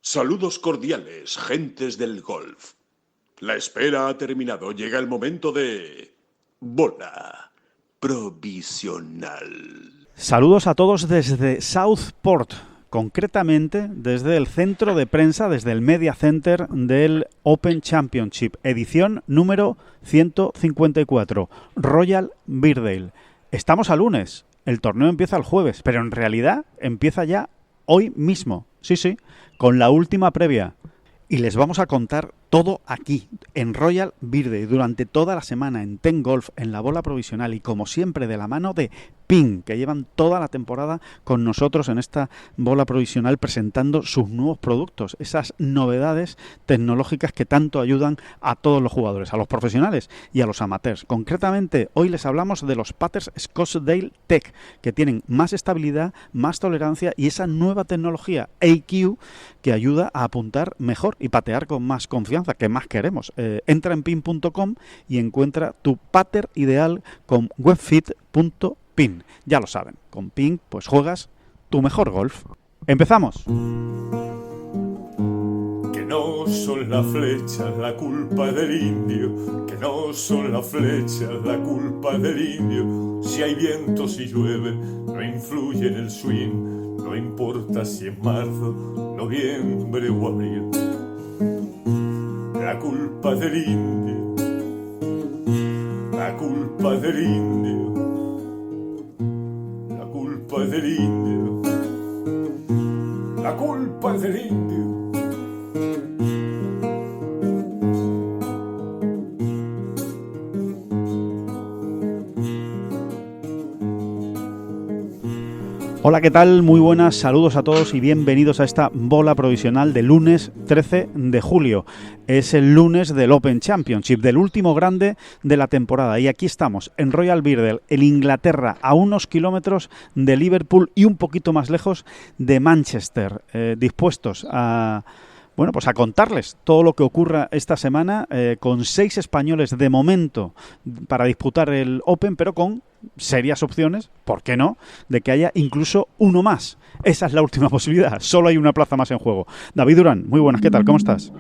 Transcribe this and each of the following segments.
Saludos cordiales, gentes del golf. La espera ha terminado. Llega el momento de... bola provisional. Saludos a todos desde Southport, concretamente desde el centro de prensa, desde el Media Center del Open Championship, edición número 154, Royal Birkdale. Estamos a lunes, el torneo empieza el jueves, pero en realidad empieza ya hoy mismo, sí, con la última previa. Y les vamos a contar todo aquí, en Royal Birkdale, durante toda la semana, en Ten Golf, en la bola provisional y como siempre de la mano de Ping, que llevan toda la temporada con nosotros en esta bola provisional presentando sus nuevos productos, esas novedades tecnológicas que tanto ayudan a todos los jugadores, a los profesionales y a los amateurs. Concretamente, hoy les hablamos de los putters Scottsdale Tech, que tienen más estabilidad, más tolerancia y esa nueva tecnología AQ que ayuda a apuntar mejor y patear con más confianza, que más queremos. Entra en ping.com y encuentra tu putter ideal con webfit.ping. Ya lo saben, con Ping pues juegas tu mejor golf. ¡Empezamos! Que no son las flechas la culpa del indio, que no son las flechas la culpa del indio. Si hay viento, si llueve, no influye en el swing, no importa si es marzo, noviembre o abril. La culpa del indio, la culpa del indio, la culpa del indio, la culpa del indio. Hola, ¿qué tal? Muy buenas, saludos a todos y bienvenidos a esta bola provisional de lunes 13 de julio. Es el lunes del Open Championship, del último grande de la temporada. Y aquí estamos, en Royal Birkdale, en Inglaterra, a unos kilómetros de Liverpool y un poquito más lejos de Manchester, dispuestos a... Bueno, pues a contarles todo lo que ocurra esta semana con 6 españoles de momento para disputar el Open, pero con serias opciones, ¿por qué no?, de que haya incluso uno más. Esa es la última posibilidad, solo hay una plaza más en juego. David Durán, muy buenas, ¿qué tal? ¿Cómo estás?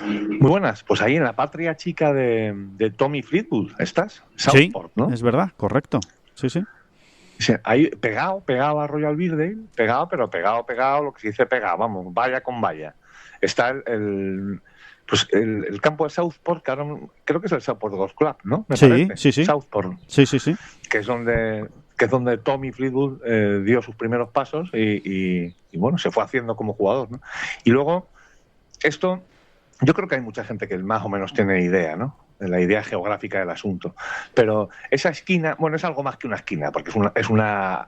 Muy buenas, pues ahí en la patria chica de Tommy Fleetwood, ¿estás? Southport, sí, ¿no? Es verdad, correcto, sí. Sí, ahí pegado a Royal Birkdale, pero pegado, lo que se dice pegado, vamos, valla con valla. Está el campo de Southport, que ahora creo que es el Southport Golf Club, ¿no? Sí. Southport. Sí. Que es donde Tommy Fleetwood dio sus primeros pasos y bueno, se fue haciendo como jugador, ¿no? Y luego, esto, yo creo que hay mucha gente que más o menos tiene idea, ¿no?, de la idea geográfica del asunto. Pero esa esquina, bueno, es algo más que una esquina, porque es una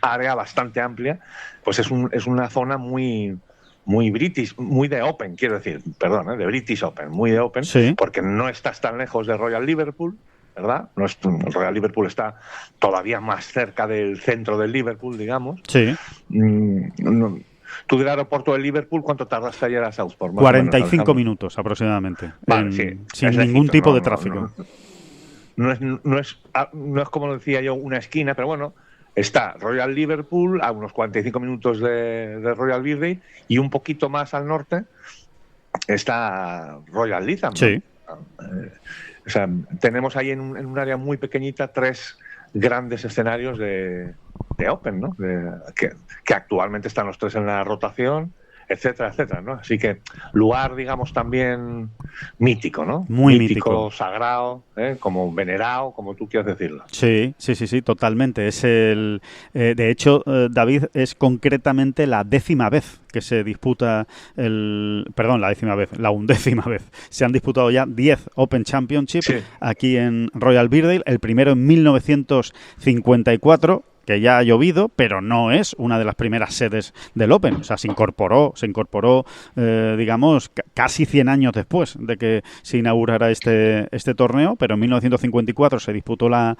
área bastante amplia, pues es una zona muy British, muy de Open, quiero decir, perdón, de British Open, muy de Open, sí. Porque no estás tan lejos de Royal Liverpool, ¿verdad? Royal Liverpool está todavía más cerca del centro del Liverpool, digamos. Sí. Tú del aeropuerto de Liverpool, ¿cuánto tardaste ayer a Southport? 45 minutos aproximadamente, vale, sin ningún tipo de tráfico. No es como decía yo, una esquina, pero bueno, está Royal Liverpool a unos 45 minutos de Royal Birkdale y un poquito más al norte está Royal Lytham, ¿no? Sí. O sea, tenemos ahí en un área muy pequeñita 3 grandes escenarios de Open, ¿no? Que actualmente están los 3 en la rotación, etcétera, ¿no? Así que lugar, digamos, también mítico, ¿no? Muy mítico. Sagrado, como venerado, como tú quieras decirlo. Sí, totalmente. Es de hecho, David, es concretamente la 10ª vez que se disputa la 10ª vez, la 11ª vez. Se han disputado ya 10 Open Championship aquí en Royal Birkdale, el primero en 1954, que ya ha llovido, pero no es una de las primeras sedes del Open. O sea, se incorporó, digamos, casi 100 años después de que se inaugurara este torneo, pero en 1954 se disputó la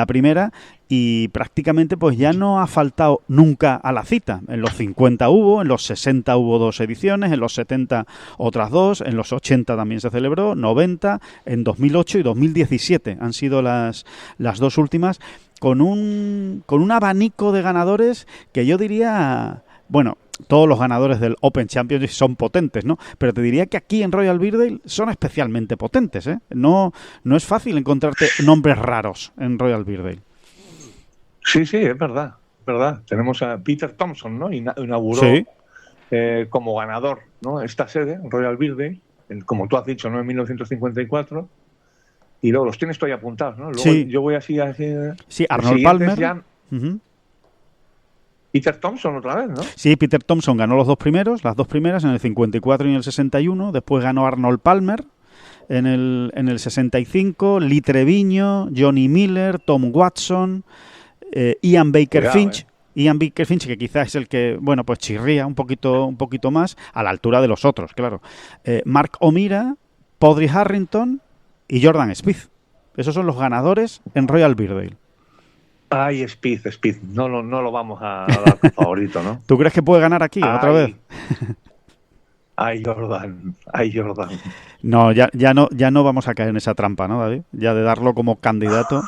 primera y prácticamente pues ya no ha faltado nunca a la cita. En los 50 hubo, en los 60 hubo 2 ediciones, en los 70 otras 2, en los 80 también se celebró, 90, en 2008 y 2017 han sido las 2 últimas, con un abanico de ganadores que yo diría bueno, todos los ganadores del Open Championship son potentes, ¿no? Pero te diría que aquí en Royal Birkdale son especialmente potentes, ¿eh? No es fácil encontrarte nombres raros en Royal Birkdale. Sí, es verdad. Tenemos a Peter Thompson, ¿no? Inauguró como ganador, ¿no? Esta sede, Royal Birkdale, como tú has dicho, ¿no? En 1954. Y luego los tienes todavía apuntados, ¿no? Luego yo voy así. Sí, Arnold Palmer. Ya... Peter Thompson otra vez, ¿no? Sí, Peter Thompson ganó las dos primeras en el 54 y en el 61. Después ganó Arnold Palmer en el 65, Lee Treviño, Johnny Miller, Tom Watson, Ian Baker Finch. Ian Baker Finch, que quizás es el que, bueno, pues chirría un poquito más a la altura de los otros, claro. Mark O'Meara, Padraig Harrington y Jordan Spieth. Esos son los ganadores en Royal Birkdale. Ay, Spieth. No lo vamos a dar por favorito, ¿no? ¿Tú crees que puede ganar aquí otra vez? Ay, Jordan. No, ya no vamos a caer en esa trampa, ¿no, David? Ya de darlo como candidato.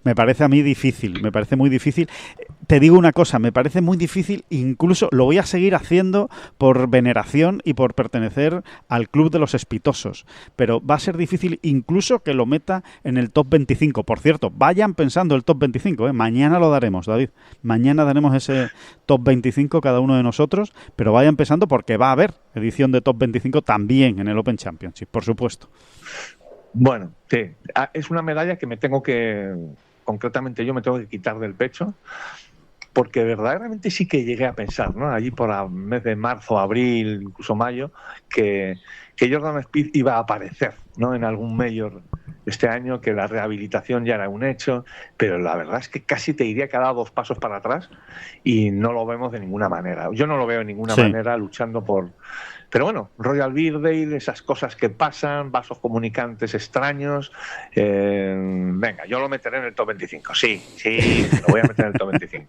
Me parece a mí difícil, me parece muy difícil. Te digo una cosa, me parece muy difícil, incluso lo voy a seguir haciendo por veneración y por pertenecer al club de los espitosos, pero va a ser difícil incluso que lo meta en el top 25. Por cierto, vayan pensando el top 25, ¿eh? Mañana lo daremos, David. Mañana daremos ese top 25 cada uno de nosotros, pero vayan pensando porque va a haber edición de top 25 también en el Open Championship, por supuesto. Bueno, sí, es una medalla que concretamente yo me tengo que quitar del pecho, porque verdaderamente sí que llegué a pensar, ¿no? Allí por el mes de marzo, abril, incluso mayo, que Jordan Spieth iba a aparecer, ¿no? En algún major este año, que la rehabilitación ya era un hecho, pero la verdad es que casi te diría que ha dado 2 pasos para atrás y no lo vemos de ninguna manera. Yo no lo veo de ninguna manera luchando por... Pero bueno, Royal Birkdale, esas cosas que pasan, vasos comunicantes extraños. Venga, yo lo meteré en el top 25. Sí, lo voy a meter en el top 25.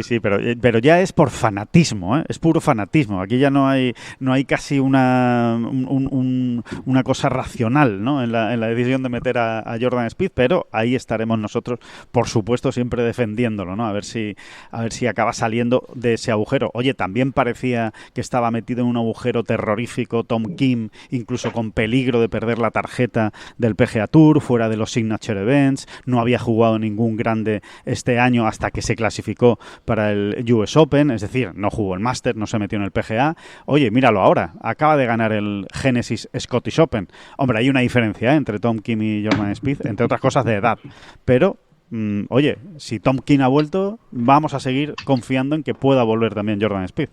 Sí, pero ya es por fanatismo, ¿eh? Es puro fanatismo. Aquí ya no hay casi una cosa racional, ¿no? En la decisión de meter a Jordan Spieth, pero ahí estaremos nosotros, por supuesto, siempre defendiéndolo, ¿no? A ver si acaba saliendo de ese agujero. Oye, también parecía que estaba metido en un agujero terrorífico Tom Kim, incluso con peligro de perder la tarjeta del PGA Tour, fuera de los Signature Events, no había jugado ningún grande este año hasta que se clasificó para el US Open, es decir, no jugó el Masters, no se metió en el PGA. Oye, míralo ahora, acaba de ganar el Genesis Scottish Open. Hombre, hay una diferencia entre Tom Kim y Jordan Spieth, entre otras cosas de edad, pero oye, si Tom Kim ha vuelto, vamos a seguir confiando en que pueda volver también Jordan Spieth.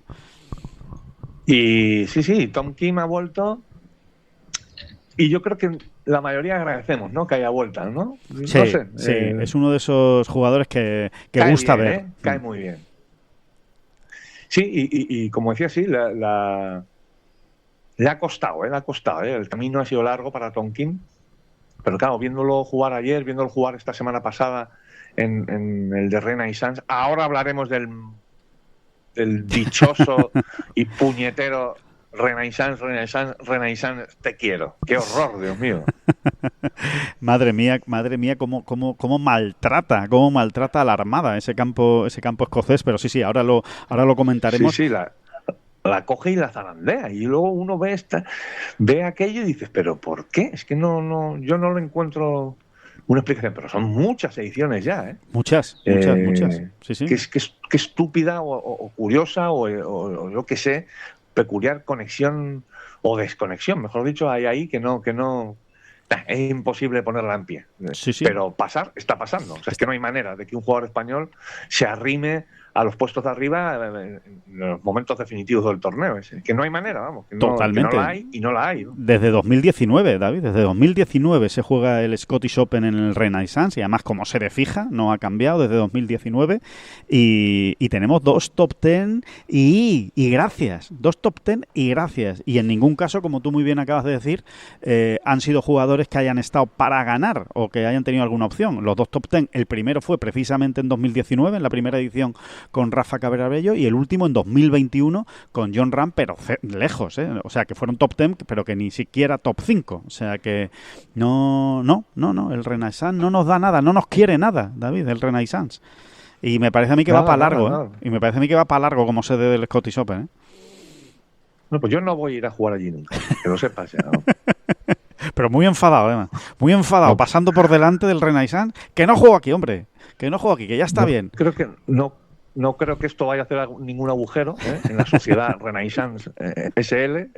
Y sí, Tom Kim ha vuelto y yo creo que la mayoría agradecemos, ¿no? Que haya vuelta, ¿no? Sí, no sé, sí. Es uno de esos jugadores que gusta bien, ver. Cae muy bien. Sí, y como decía, sí, le ha costado, le ha costado. El camino ha sido largo para Tom Kim, pero claro, viéndolo jugar ayer, viéndolo jugar esta semana pasada en el de Renaissance, ahora hablaremos del dichoso y puñetero Renaissance, te quiero. Qué horror, Dios mío. Madre mía, cómo maltrata a la Armada ese campo escocés, pero sí, ahora lo comentaremos. Sí, la coge y la zarandea, y luego uno ve aquello y dices, ¿pero por qué? Es que yo no lo encuentro una explicación, pero son muchas ediciones ya, ¿eh? Muchas. Sí. Que estúpida o curiosa o yo qué sé, peculiar conexión o desconexión, mejor dicho, hay ahí que no es imposible ponerla en pie. Sí. Pero está pasando. O sea, es que no hay manera de que un jugador español se arrime a los puestos de arriba en los momentos definitivos del torneo. Es que no hay manera, vamos. Totalmente. Que no la hay y no la hay, ¿no? Desde 2019, David, desde 2019 se juega el Scottish Open en el Renaissance y además como sede fija, no ha cambiado desde 2019 y tenemos 2 top 10 y gracias. 2 top 10 y gracias. Y en ningún caso, como tú muy bien acabas de decir, han sido jugadores que hayan estado para ganar o que hayan tenido alguna opción. Los 2 top 10, el primero fue precisamente en 2019, en la primera edición con Rafa Cabrera Bello, y el último en 2021 con Jon Rahm, pero lejos, ¿eh? O sea, que fueron top 10, pero que ni siquiera top 5. O sea, que no, el Renaissance no nos da nada, no nos quiere nada, David, el Renaissance. Y me parece a mí que va para largo, nada. Y me parece a mí que va para largo como sede del Scottish Open, ¿eh? No, pues yo no voy a ir a jugar allí nunca, que lo sepas ya, ¿no? Pero muy enfadado, además. Muy enfadado, No. pasando por delante del Renaissance. Que no juego aquí, hombre. Que no juego aquí, que ya está bien. Creo que no creo que esto vaya a hacer ningún agujero en la sociedad Renaissance SL.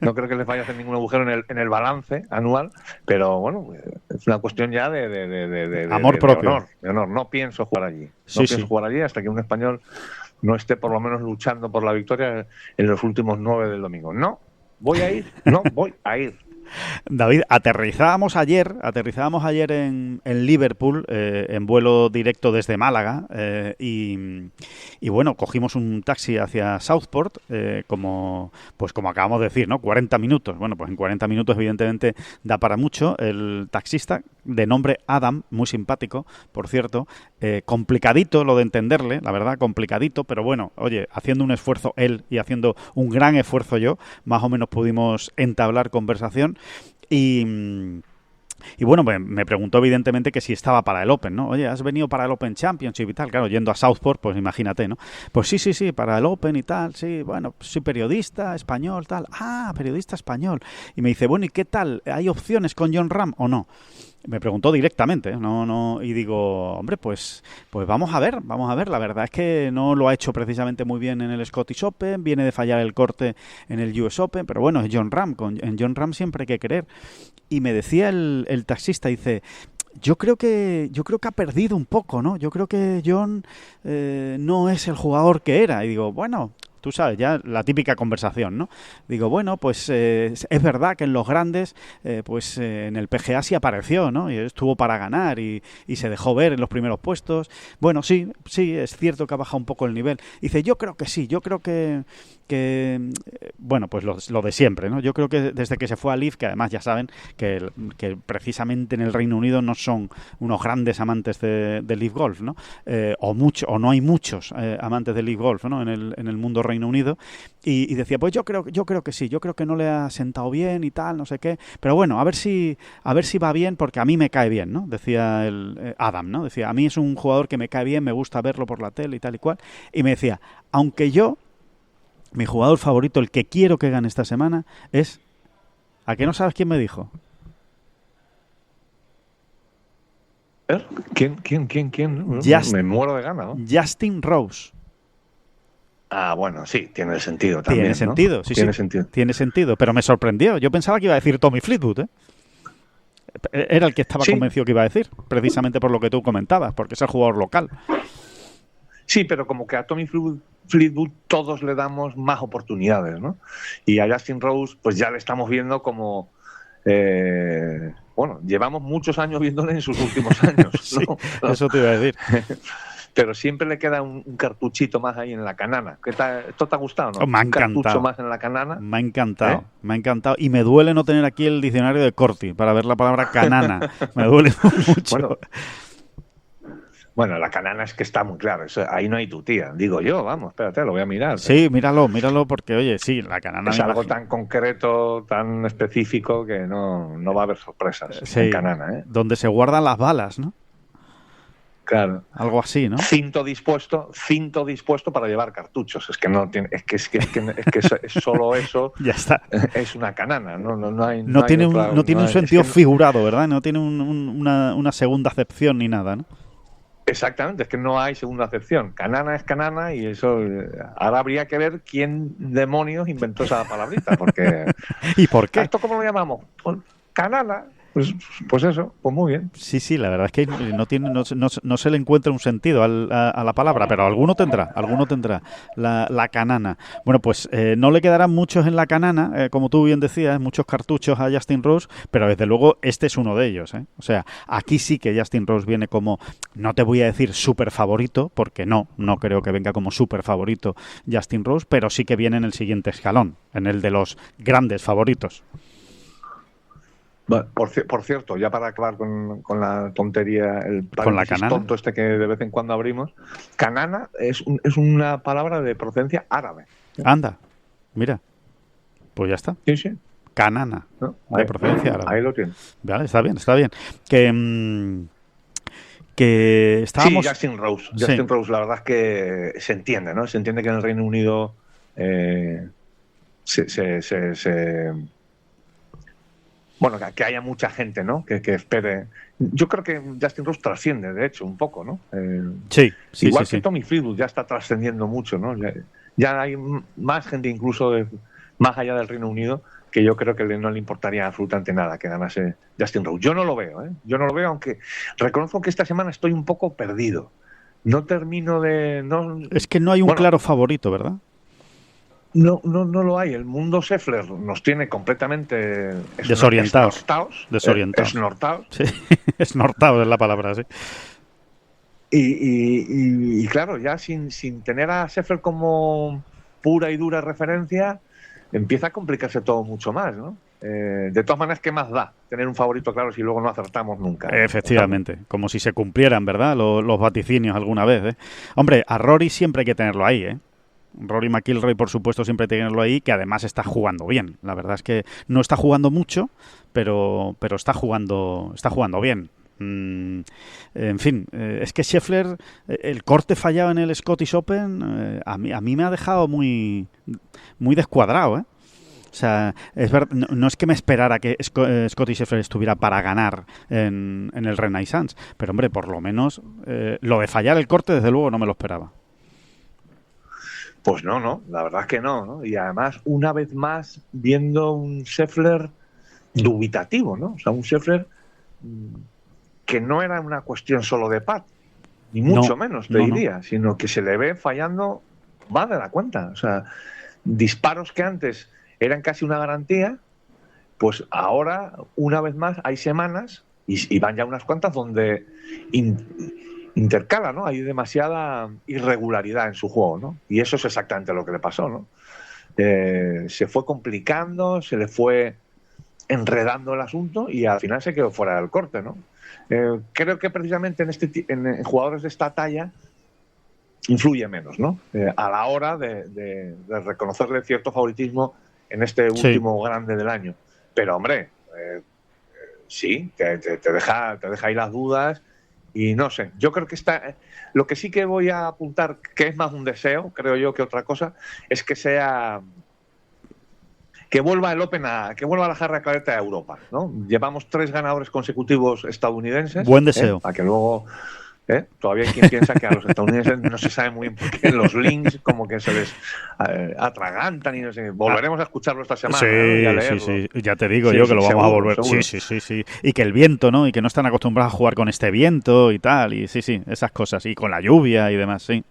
No creo que les vaya a hacer ningún agujero en el balance anual, pero bueno, es una cuestión ya de Amor propio. De honor. No pienso jugar allí. Sí, No sí. pienso jugar allí hasta que un español no esté por lo menos luchando por la victoria en los últimos 9 del domingo. No voy a ir. David, aterrizábamos ayer en Liverpool, en vuelo directo desde Málaga, y bueno, cogimos un taxi hacia Southport, como acabamos de decir, ¿no? 40 minutos. Bueno, pues en 40 minutos evidentemente da para mucho. El taxista, de nombre Adam, muy simpático, por cierto, complicadito lo de entenderle, la verdad, complicadito, pero bueno, oye, haciendo un esfuerzo él y haciendo un gran esfuerzo yo, más o menos pudimos entablar conversación. Y bueno, me preguntó evidentemente que si estaba para el Open, ¿no? Oye, ¿has venido para el Open Championship y tal? Claro, yendo a Southport, pues imagínate, ¿no? Pues sí, para el Open y tal, sí, bueno, soy periodista español, tal. Ah, periodista español. Y me dice, bueno, ¿y qué tal? ¿Hay opciones con Jon Rahm o no? Me preguntó directamente, no, y digo, hombre, pues vamos a ver, la verdad es que no lo ha hecho precisamente muy bien en el Scottish Open, viene de fallar el corte en el US Open, pero bueno, es Jon Rahm, en Jon Rahm siempre hay que creer. Y me decía el taxista, dice, yo creo que ha perdido un poco, ¿no? Yo creo que Jon no es el jugador que era. Y digo, bueno, tú sabes, ya la típica conversación, ¿no? Digo, bueno, pues es verdad que en los grandes, en el PGA sí apareció, ¿no? Y estuvo para ganar y se dejó ver en los primeros puestos. Bueno, sí, es cierto que ha bajado un poco el nivel. Dice, yo creo que sí, yo creo que bueno, pues lo de siempre, ¿no? Yo creo que desde que se fue a LIV, que además ya saben que precisamente en el Reino Unido no son unos grandes amantes de LIV Golf, ¿no? O no hay muchos amantes de LIV Golf, ¿no? En el mundo Reino Unido, y decía, pues yo creo que sí, yo creo que no le ha sentado bien y tal, no sé qué, pero bueno, a ver si va bien, porque a mí me cae bien, ¿no? Decía el Adam, ¿no? Decía, a mí es un jugador que me cae bien, me gusta verlo por la tele y tal y cual, y me decía, aunque mi jugador favorito, el que quiero que gane esta semana, es... ¿A qué no sabes quién me dijo? ¿Quién? Me muero de gana, ¿no? Justin Rose. Ah, bueno, sí, tiene sentido también. Tiene sentido, ¿no? sí, tiene sí. sentido. Tiene sentido, pero me sorprendió. Yo pensaba que iba a decir Tommy Fleetwood, ¿eh? Era el que estaba convencido que iba a decir, precisamente por lo que tú comentabas, porque es el jugador local. Sí, pero como que a Tommy Fleetwood todos le damos más oportunidades, ¿no? Y a Justin Rose, pues ya le estamos viendo como... bueno, llevamos muchos años viéndole en sus últimos años, ¿no? Sí, eso te iba a decir. Pero siempre le queda un cartuchito más ahí en la canana. ¿Esto te ha gustado, no? Me ha encantado. Un cartucho más en la canana. Me ha encantado, me ha encantado. Y me duele no tener aquí el diccionario de Corti para ver la palabra canana. Me duele mucho. Bueno, la canana es que está muy claro. Ahí no hay tu tía. Digo yo, vamos, espérate, lo voy a mirar. Sí, míralo, porque, oye, sí, la canana... Es algo tan concreto, tan específico, que no va a haber sorpresas en canana, ¿eh? Donde se guardan las balas, ¿no? Claro. Algo así, ¿no? Cinto dispuesto para llevar cartuchos. Es que no tiene, es que es solo eso. Ya está. Es una canana, no tiene un sentido figurado, ¿verdad? No tiene una segunda acepción ni nada, ¿no? Exactamente, es que no hay segunda acepción. Canana es canana y eso... Ahora habría que ver quién demonios inventó esa palabrita, porque... ¿Y por qué? ¿Esto cómo lo llamamos? Canana. Pues eso, pues muy bien. Sí, la verdad es que no se le encuentra un sentido a la palabra, pero alguno tendrá la canana. Bueno, pues no le quedarán muchos en la canana, como tú bien decías, muchos cartuchos a Justin Rose, pero desde luego este es uno de ellos, ¿eh? O sea, aquí sí que Justin Rose viene como, no te voy a decir súper favorito, porque no creo que venga como súper favorito Justin Rose, pero sí que viene en el siguiente escalón, en el de los grandes favoritos. Por cierto, ya para acabar con la tontería, el paréntesis tonto este que de vez en cuando abrimos, canana es una palabra de procedencia árabe. Anda, mira, pues ya está. Sí. Canana, de procedencia árabe. Ahí lo tienes. Vale, está bien. que estábamos... Sí, Justin Rose. Sí. Justin Rose, la verdad es que se entiende, ¿no? Se entiende que en el Reino Unido bueno, que haya mucha gente, ¿no? Que espere. Yo creo que Justin Rose trasciende, de hecho, un poco, ¿no? Sí, igual que sí. Tommy Fleetwood ya está trascendiendo mucho, ¿no? Ya hay más gente, incluso más allá del Reino Unido, que yo creo que no le importaría absolutamente nada que ganase Justin Rose. Yo no lo veo, ¿eh? Yo no lo veo, aunque reconozco que esta semana estoy un poco perdido. No termino de... Es que no hay un claro favorito, ¿verdad? No lo hay. El mundo Scheffler nos tiene completamente desorientados. Esnortados. Sí, esnortados es la palabra, sí. Y claro, ya sin tener a Scheffler como pura y dura referencia, empieza a complicarse todo mucho más, ¿no? De todas maneras, ¿qué más da tener un favorito claro si luego no acertamos nunca? Efectivamente, como si se cumplieran, ¿verdad? Los vaticinios alguna vez, ¿eh? Hombre, a Rory siempre hay que tenerlo ahí, ¿eh? Rory McIlroy, por supuesto, siempre hay que tenerlo ahí, que además está jugando bien. La verdad es que no está jugando mucho, pero está jugando bien. En fin, es que Scheffler, el corte fallado en el Scottish Open, a mí me ha dejado muy descuadrado, ¿eh? O sea, es verdad, no es que me esperara que Scottie Scheffler estuviera para ganar en el Renaissance, pero hombre, por lo menos lo de fallar el corte, desde luego, no me lo esperaba. Pues no, la verdad es que no. Y además, una vez más, viendo un Scheffler dubitativo, ¿no? O sea, un Scheffler que no era una cuestión solo de pad, ni mucho menos, te diría, sino que se le ve fallando más de la cuenta. O sea, disparos que antes eran casi una garantía, pues ahora, una vez más, hay semanas, y van ya unas cuantas, donde intercala, ¿no? Hay demasiada irregularidad en su juego, ¿no? Y eso es exactamente lo que le pasó, ¿no? Se fue complicando, se le fue enredando el asunto y al final se quedó fuera del corte, ¿no? Creo que precisamente en jugadores de esta talla influye menos, ¿no? A la hora de reconocerle cierto favoritismo en este último grande del año. Pero, hombre, sí, te deja ahí las dudas. Y no sé, yo creo que lo que sí que voy a apuntar, que es más un deseo, creo yo, que otra cosa, es que vuelva el Open que vuelva la jarra clareta a Europa, ¿no? Llevamos 3 ganadores consecutivos estadounidenses. Buen deseo. Para que luego... Todavía hay quien piensa que a los estadounidenses no se sabe muy bien por qué los links como que se les atragantan y no sé. Volveremos a escucharlo esta semana. Sí, ya te digo yo que lo vamos a volver. Seguro. Sí. Y que el viento, ¿no? Y que no están acostumbrados a jugar con este viento y tal. Y sí, esas cosas. Y con la lluvia y demás, sí.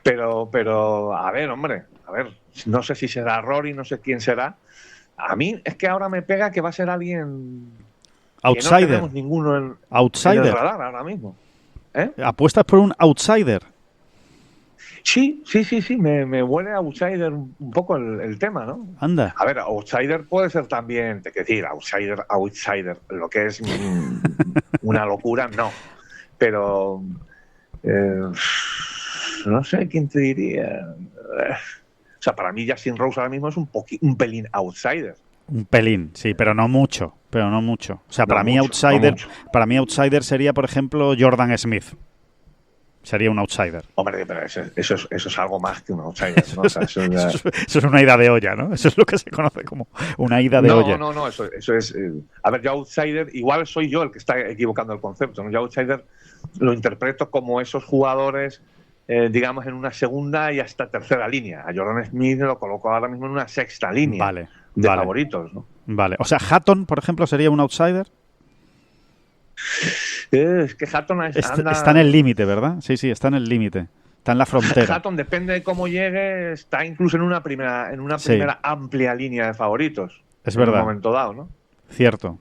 Pero a ver, no sé si será Rory, no sé quién será. A mí es que ahora me pega que va a ser alguien... Outsider. No tenemos ninguno en el radar ahora mismo. ¿Apuestas por un outsider? Sí. Me huele a outsider un poco el tema, ¿no? Anda. A ver, outsider puede ser también, te quiero decir, outsider, lo que es una locura, no. Pero no sé quién te diría. O sea, para mí Justin Rose ahora mismo es un pelín outsider. Un pelín, sí, pero no mucho. O sea, para mí outsider sería, por ejemplo, Jordan Smith. Sería un outsider. Hombre, pero eso es algo más que un outsider, ¿no? O sea, eso es una ida de olla, ¿no? Eso es lo que se conoce como una ida de olla. No, eso es... a ver, yo outsider, igual soy yo el que está equivocando el concepto, ¿no? Yo outsider lo interpreto como esos jugadores, digamos, en una segunda y hasta tercera línea. A Jordan Smith lo coloco ahora mismo en una sexta línea. Vale. Favoritos, ¿no? Vale, o sea, Hatton, por ejemplo, sería un outsider. Es que Hatton está en el límite, ¿verdad? Sí, está en el límite. Está en la frontera. Hatton, depende de cómo llegue, está incluso en una primera amplia línea de favoritos. Es verdad. En un momento dado, ¿no? Cierto.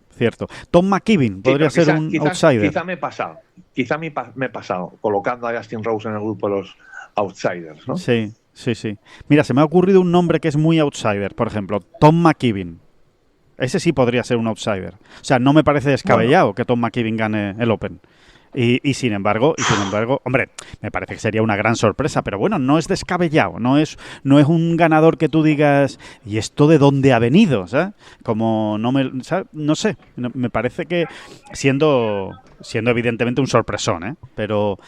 Tom McKibben podría ser un outsider. Quizá me he pasado colocando a Justin Rose en el grupo de los outsiders, ¿no? Sí. Mira, se me ha ocurrido un nombre que es muy outsider, por ejemplo, Tom McKibben. Ese sí podría ser un outsider. O sea, no me parece descabellado que Tom McKibben gane el Open. Y sin embargo, hombre, me parece que sería una gran sorpresa, pero bueno, no es descabellado, no es un ganador que tú digas, ¿y esto de dónde ha venido? ¿Sabes? Como ¿sabes? No sé, me parece que siendo evidentemente un sorpresón, ¿eh? Pero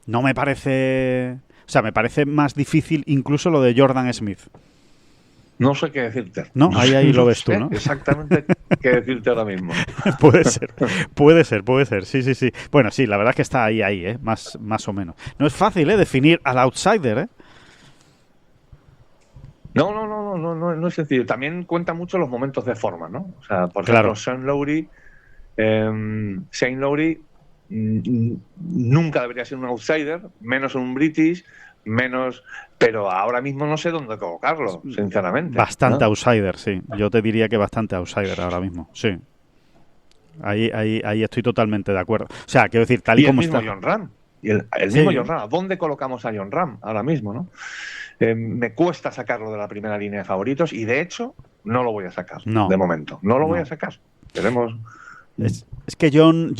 no me parece, o sea, me parece más difícil incluso lo de Jordan Smith. No sé qué decirte. No, ahí lo ves tú, ¿no? Exactamente qué decirte ahora mismo. Puede ser, sí. Bueno, sí, la verdad es que está ahí, ¿eh? Más o menos. No es fácil, definir al outsider, ¿eh? No es sencillo. También cuenta mucho los momentos de forma, ¿no? O sea, por Claro. ejemplo, Shane Lowry nunca debería ser un outsider, menos un British, pero ahora mismo no sé dónde colocarlo, sinceramente. Bastante ¿no? outsider, sí. Yo te diría que bastante outsider ahora mismo, sí. Ahí estoy totalmente de acuerdo. O sea, quiero decir, tal y como está. John Ram. Y el Sí. mismo John Ram. ¿Dónde colocamos a John Ram ahora mismo, no? Me cuesta sacarlo de la primera línea de favoritos y de hecho no lo voy a sacar de momento. No lo voy a sacar. Queremos. Es que John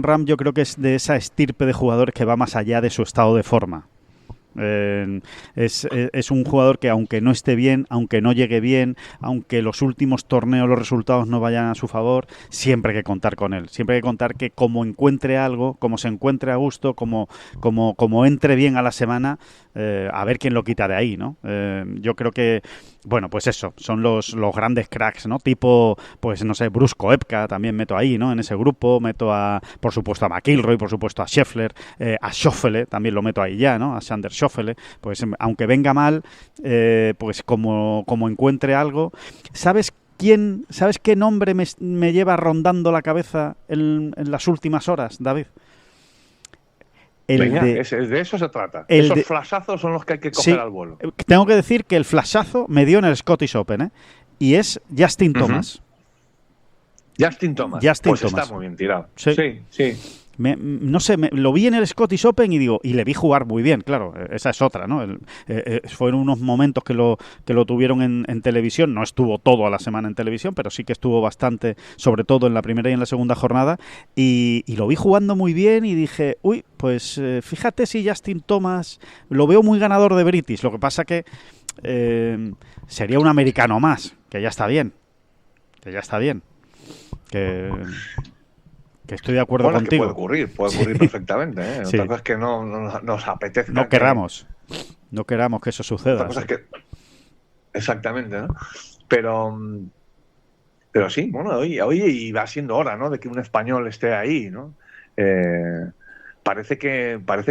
Ram yo creo que es de esa estirpe de jugadores que va más allá de su estado de forma. Es un jugador que aunque no esté bien, aunque no llegue bien, aunque los últimos torneos los resultados no vayan a su favor, siempre hay que contar con él, siempre hay que contar que como encuentre algo, como se encuentre a gusto, como entre bien a la semana, a ver quién lo quita de ahí, ¿no? Yo creo que, bueno, pues eso, son los grandes cracks, ¿no? Tipo, pues no sé, Bruce Koepka también meto ahí, ¿no? En ese grupo, meto por supuesto a McIlroy, por supuesto a Scheffler, a Schauffele, también lo meto ahí ya, ¿no? A Xander Schauffele, pues aunque venga mal, pues como encuentre algo. ¿Sabes qué nombre me lleva rondando la cabeza en las últimas horas, David? De eso se trata. Esos flashazos son los que hay que coger al vuelo. Tengo que decir que el flashazo me dio en el Scottish Open, ¿eh? Y es Justin Thomas. Justin Thomas. Está muy bien tirado. Sí. No sé, lo vi en el Scottish Open y le vi jugar muy bien, claro, esa es otra, ¿no? Fueron unos momentos que lo tuvieron en televisión, no estuvo toda la semana en televisión, pero sí que estuvo bastante, sobre todo en la primera y en la segunda jornada, y lo vi jugando muy bien y dije, uy, pues fíjate si Justin Thomas, lo veo muy ganador de British, lo que pasa que sería un americano más, que ya está bien, que estoy de acuerdo contigo. Que puede ocurrir perfectamente, ¿eh? Sí. Otra cosa es que no nos apetezca. No queramos que eso suceda. Otra cosa es que, exactamente, ¿no? Pero sí, bueno, hoy va siendo hora, ¿no? De que un español esté ahí, ¿no? Parece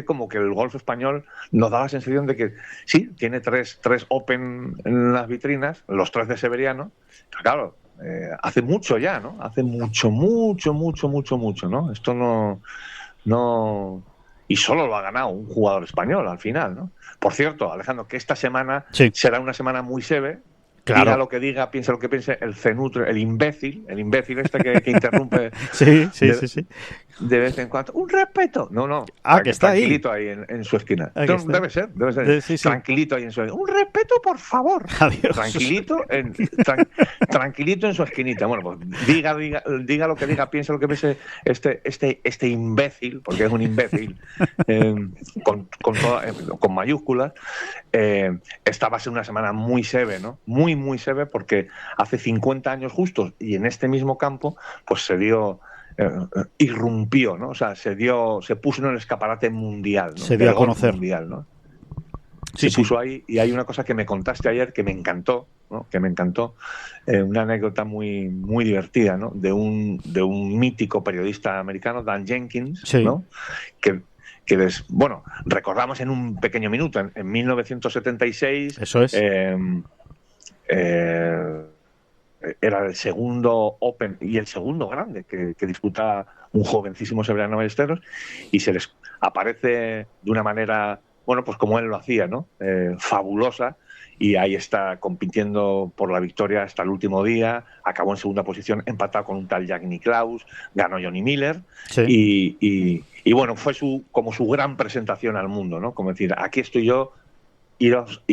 como que el golf español nos da la sensación de que sí, tiene tres Open en las vitrinas, los 3 de Severiano, pero claro, hace mucho ya, ¿no? Hace mucho, ¿no? Esto no... Y solo lo ha ganado un jugador español al final, ¿no? Por cierto, Alejandro, que esta semana será una semana muy severa. Claro. Diga lo que diga, piense lo que piense, el cenutre, el imbécil este que interrumpe sí. De vez en cuando. ¡Un respeto! No. Que está tranquilito ahí en su esquina. Debe ser. Sí. Tranquilito ahí en su esquina. ¡Un respeto, por favor! Adiós. Tranquilito en su esquinita. Bueno, pues diga lo que diga, piense lo que piense este imbécil, porque es un imbécil, con mayúsculas. Esta va a ser una semana muy severa, ¿no? Muy severa, porque hace 50 años justos y en este mismo campo pues se dio, irrumpió, ¿no? O sea, se puso en el escaparate mundial, ¿no? Se dio a conocer. Mundial, ¿no? Se puso ahí, y hay una cosa que me contaste ayer que me encantó, ¿no? Una anécdota muy divertida, ¿no? De un mítico periodista americano, Dan Jenkins, ¿no? Que recordamos en un pequeño minuto, en 1976. Eso es. Era el segundo Open y el segundo grande que disputaba un jovencísimo Severiano Ballesteros, y se les aparece de una manera, bueno, pues como él lo hacía, ¿no? Fabulosa, y ahí está compitiendo por la victoria hasta el último día. Acabó en segunda posición, empatado con un tal Jack Nicklaus, ganó Johnny Miller, y bueno, fue como su gran presentación al mundo, ¿no? Como decir, aquí estoy yo iros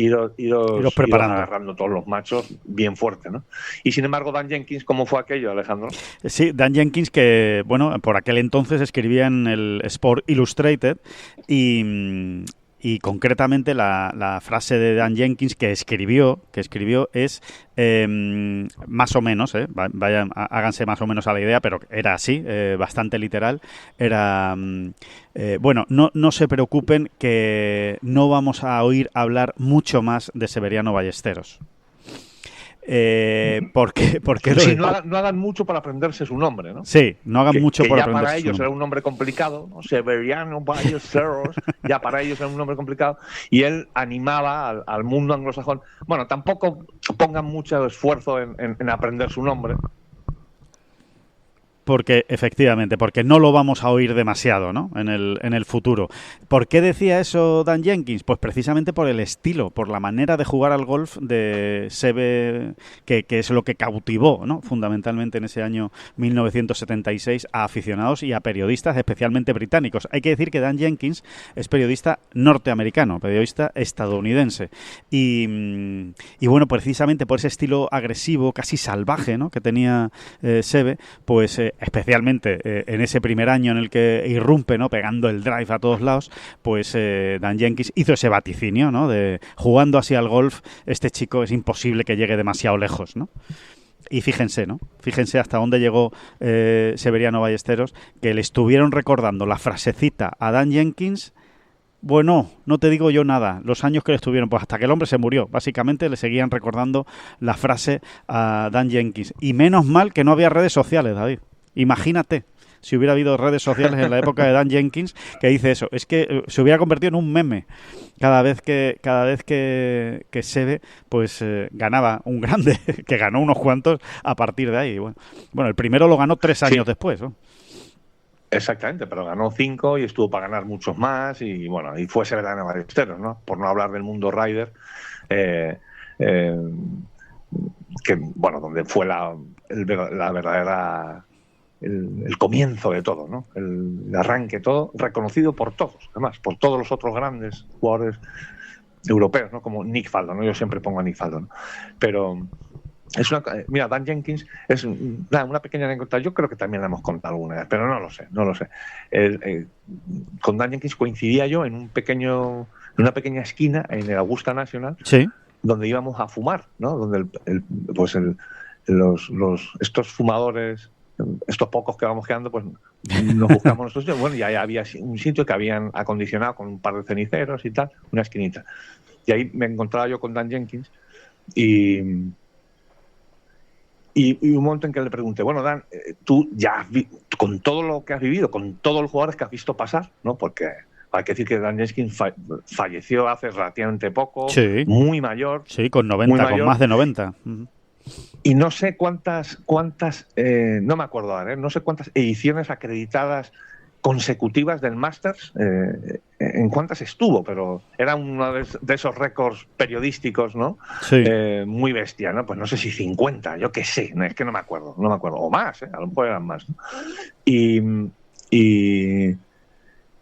preparando. agarrando todos los machos bien fuerte, ¿no? Y sin embargo, Dan Jenkins, ¿cómo fue aquello, Alejandro? Sí, Dan Jenkins, que bueno, por aquel entonces escribía en el Sport Illustrated y concretamente la frase de Dan Jenkins que escribió es más o menos, háganse más o menos a la idea, pero era así, bastante literal, era bueno, no se preocupen que no vamos a oír hablar mucho más de Severiano Ballesteros. Porque sí, no hagan mucho para aprenderse su nombre, ¿no? Sí, no hagan mucho para aprenderse para ellos era un nombre complicado, ¿no? Severiano Ballesteros, ya para ellos era un nombre complicado, y él animaba al mundo anglosajón. Bueno, tampoco pongan mucho esfuerzo en aprender su nombre. Porque, efectivamente, porque no lo vamos a oír demasiado, ¿no? En el futuro. ¿Por qué decía eso Dan Jenkins? Pues precisamente por el estilo, por la manera de jugar al golf de Seve, que es lo que cautivó, ¿no? Fundamentalmente en ese año 1976 a aficionados y a periodistas, especialmente británicos. Hay que decir que Dan Jenkins es periodista norteamericano, periodista estadounidense. Y bueno, precisamente por ese estilo agresivo, casi salvaje, ¿no? Que tenía Seve, pues especialmente en ese primer año en el que irrumpe, ¿no? Pegando el drive a todos lados, pues Dan Jenkins hizo ese vaticinio, ¿no? De jugando así al golf, este chico es imposible que llegue demasiado lejos, ¿no? Y fíjense, ¿no? Fíjense hasta dónde llegó Severiano Ballesteros, que le estuvieron recordando la frasecita a Dan Jenkins. Bueno, no te digo yo nada, los años que le estuvieron, pues hasta que el hombre se murió, básicamente le seguían recordando la frase a Dan Jenkins. Y menos mal que no había redes sociales, David. Imagínate si hubiera habido redes sociales en la época de Dan Jenkins que dice eso. Es que se hubiera convertido en un meme cada vez que Seve pues ganaba un grande, que ganó unos cuantos a partir de ahí. Bueno, el primero lo ganó 3 años después, ¿no? Exactamente, pero ganó 5 y estuvo para ganar muchos más y bueno, y fue Severiano Ballesteros, ¿no? Por no hablar del mundo Ryder, que bueno, donde fue la verdadera el comienzo de todo, ¿no? El arranque, todo reconocido por todos, además, por todos los otros grandes jugadores europeos, ¿no? Como Nick Faldo, ¿no? Yo siempre pongo a Nick Faldo, ¿no? Pero mira, Dan Jenkins es una pequeña anécdota, yo creo que también la hemos contado alguna vez, pero no lo sé. Con Dan Jenkins coincidía yo en una pequeña esquina en el Augusta National, sí, donde íbamos a fumar, ¿no? Donde estos fumadores, estos pocos que vamos quedando, pues nos buscamos nosotros. Bueno, ya había un sitio que habían acondicionado con un par de ceniceros y tal, una esquinita. Y ahí me encontraba yo con Dan Jenkins y un momento en que le pregunté, bueno, Dan, tú ya con todo lo que has vivido, con todos los jugadores que has visto pasar, ¿no? Porque hay que decir que Dan Jenkins falleció hace relativamente poco, sí, muy mayor. Sí, con 90, con más de 90. Y no sé cuántas no me acuerdo ahora, no sé cuántas ediciones acreditadas consecutivas del Masters, en cuántas estuvo, pero era uno de esos récords periodísticos, ¿no? Sí. Muy bestia, ¿no? Pues no sé si 50, yo qué sé, es que no me acuerdo, o más, a lo mejor eran más, ¿no? Y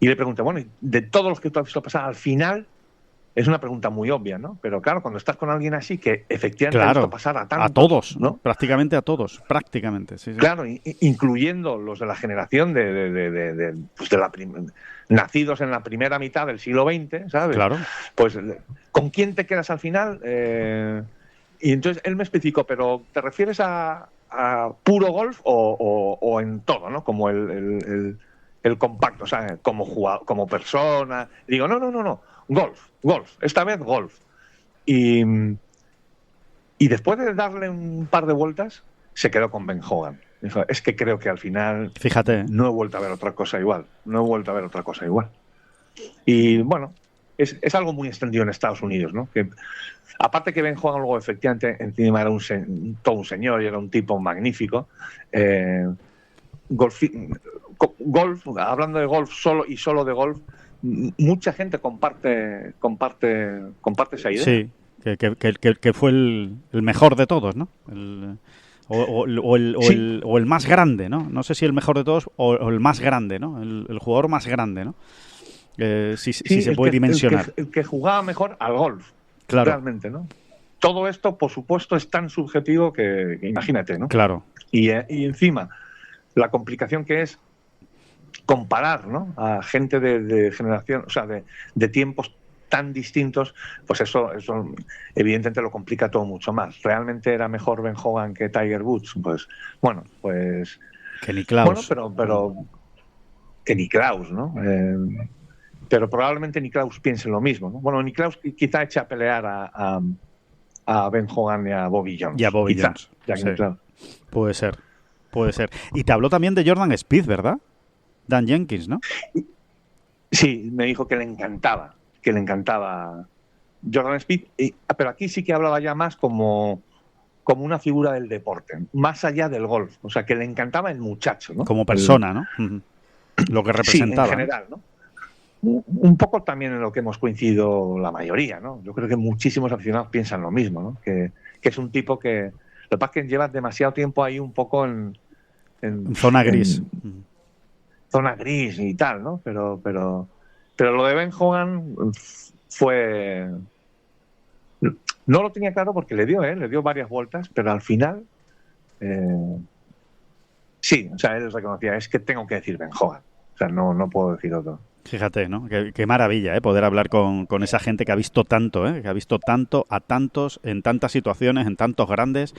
le pregunté, bueno, de todos los que tú has visto pasar, al final, es una pregunta muy obvia, ¿no? Pero claro, cuando estás con alguien así que efectivamente ha visto pasar a tantos, a todos, ¿no? Prácticamente a todos, prácticamente, sí. Claro, incluyendo los de la generación nacidos en la primera mitad del siglo XX, ¿sabes? Claro. Pues, ¿con quién te quedas al final? Y entonces él me especificó, pero ¿te refieres a puro golf o en todo, ¿no? Como el compacto, o sea, como jugador, como persona. Digo, no. Golf, esta vez golf. Y después de darle un par de vueltas, se quedó con Ben Hogan. Dijo, es que creo que al final, fíjate, no he vuelto a ver otra cosa igual. Y bueno, es algo muy extendido en Estados Unidos, ¿no? Que aparte que Ben Hogan luego efectivamente encima era todo un señor y era un tipo magnífico. Golf, hablando de golf solo de golf, mucha gente comparte esa idea. Sí, que fue el mejor de todos, ¿no? O el más grande, ¿no? No sé si el mejor de todos o el más grande, ¿no? El jugador más grande, ¿no? Si se puede dimensionar. El que jugaba mejor al golf. Claro. Realmente, ¿no? Todo esto, por supuesto, es tan subjetivo que imagínate, ¿no? Claro. Y encima, la complicación que es comparar, ¿no?, a gente de generación, o sea, de tiempos tan distintos, pues eso evidentemente lo complica todo mucho más. ¿Realmente era mejor Ben Hogan que Tiger Woods? Pues bueno, pues Que Nicklaus. bueno, pero que Nicklaus, ¿no? Pero probablemente Nicklaus piense lo mismo, ¿no? Bueno, Nicklaus quizá eche a pelear a Ben Hogan y a Bobby Jones. Y a Bobby quizá, Jones. ya que Sí. Nicklaus. Puede ser. Y te habló también de Jordan Spieth, ¿verdad? Dan Jenkins, ¿no? Sí, me dijo que le encantaba Jordan Spieth, pero aquí sí que hablaba ya más como una figura del deporte, más allá del golf, o sea, que le encantaba el muchacho, ¿no? Como persona, ¿no? Ujú. Lo que representaba. Sí, en general, ¿no? Un poco también en lo que hemos coincidido la mayoría, ¿no? Yo creo que muchísimos aficionados piensan lo mismo, ¿no? Que es un tipo que lo que pasa es que lleva demasiado tiempo ahí un poco en zona gris. Zona gris y tal, ¿no? Pero lo de Ben Hogan fue... No lo tenía claro porque le dio varias vueltas, pero al final sí, o sea, él reconocía, es que tengo que decir Ben Hogan, o sea, no puedo decir otro. Fíjate, ¿no? Qué maravilla, poder hablar con esa gente que ha visto tanto, que ha visto tanto a tantos, en tantas situaciones, en tantos grandes.